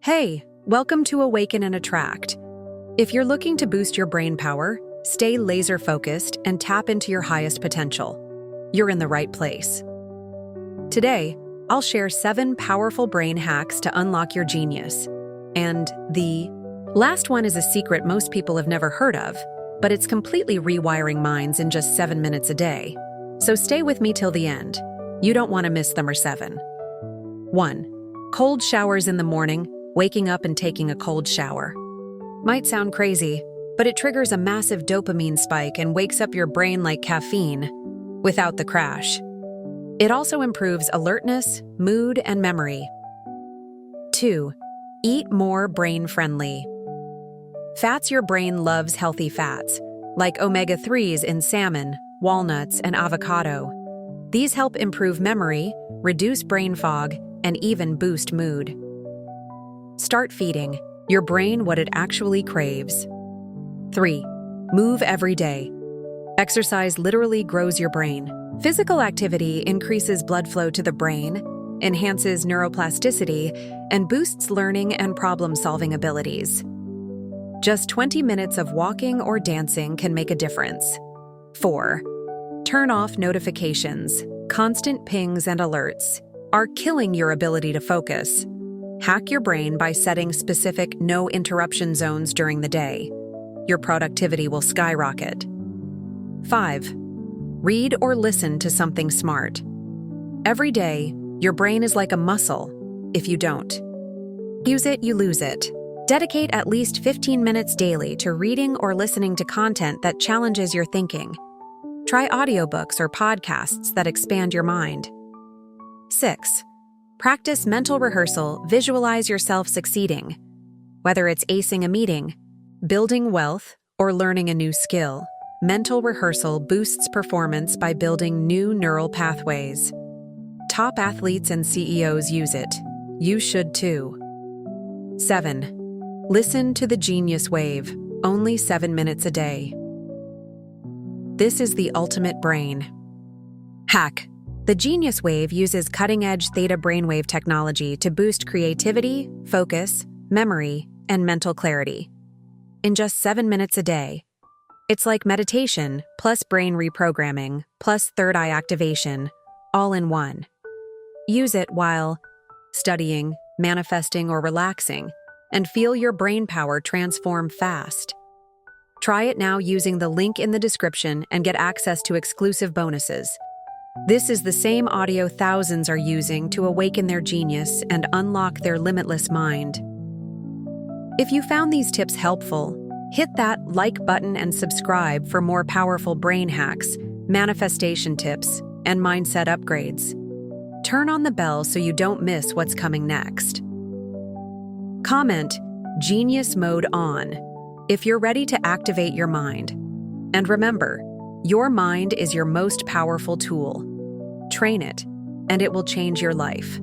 Hey, welcome to Awaken and Attract. If you're looking to boost your brain power, stay laser-focused, and tap into your highest potential, you're in the right place. Today, I'll share 7 powerful brain hacks to unlock your genius. And the last one is a secret most people have never heard of, but it's completely rewiring minds in just 7 minutes a day. So stay with me till the end. You don't want to miss number 7. 1. Cold showers in the morning. Waking up and taking a cold shower. Might sound crazy, but it triggers a massive dopamine spike and wakes up your brain like caffeine, without the crash. It also improves alertness, mood, and memory. 2. Eat more brain-friendly. Fats. Your brain loves healthy fats, like omega-3s in salmon, walnuts, and avocado. These help improve memory, reduce brain fog, and even boost mood. Start feeding your brain what it actually craves. 3. Move every day. Exercise literally grows your brain. Physical activity increases blood flow to the brain, enhances neuroplasticity, and boosts learning and problem-solving abilities. Just 20 minutes of walking or dancing can make a difference. 4. Turn off notifications. Constant pings and alerts are killing your ability to focus. Hack your brain by setting specific no-interruption zones during the day. Your productivity will skyrocket. 5. Read or listen to something smart. Every day, your brain is like a muscle. If you don't use it, you lose it. Dedicate at least 15 minutes daily to reading or listening to content that challenges your thinking. Try audiobooks or podcasts that expand your mind. 6. Practice mental rehearsal. Visualize yourself succeeding. Whether it's acing a meeting, building wealth, or learning a new skill, mental rehearsal boosts performance by building new neural pathways. Top athletes and CEOs use it. You should too. 7. Listen to the genius wave. Only 7 minutes a day. This is the ultimate brain hack. The Genius Wave uses cutting-edge theta brainwave technology to boost creativity, focus, memory, and mental clarity. In just 7 minutes a day. It's like meditation, plus brain reprogramming, plus third eye activation, all in one. Use it while studying, manifesting, or relaxing, and feel your brain power transform fast. Try it now using the link in the description and get access to exclusive bonuses. This is the same audio thousands are using to awaken their genius and unlock their limitless mind. If you found these tips helpful, hit that like button and subscribe for more powerful brain hacks, manifestation tips, and mindset upgrades. Turn on the bell so you don't miss what's coming next. Comment Genius Mode On if you're ready to activate your mind. And remember, your mind is your most powerful tool. Train it, and it will change your life.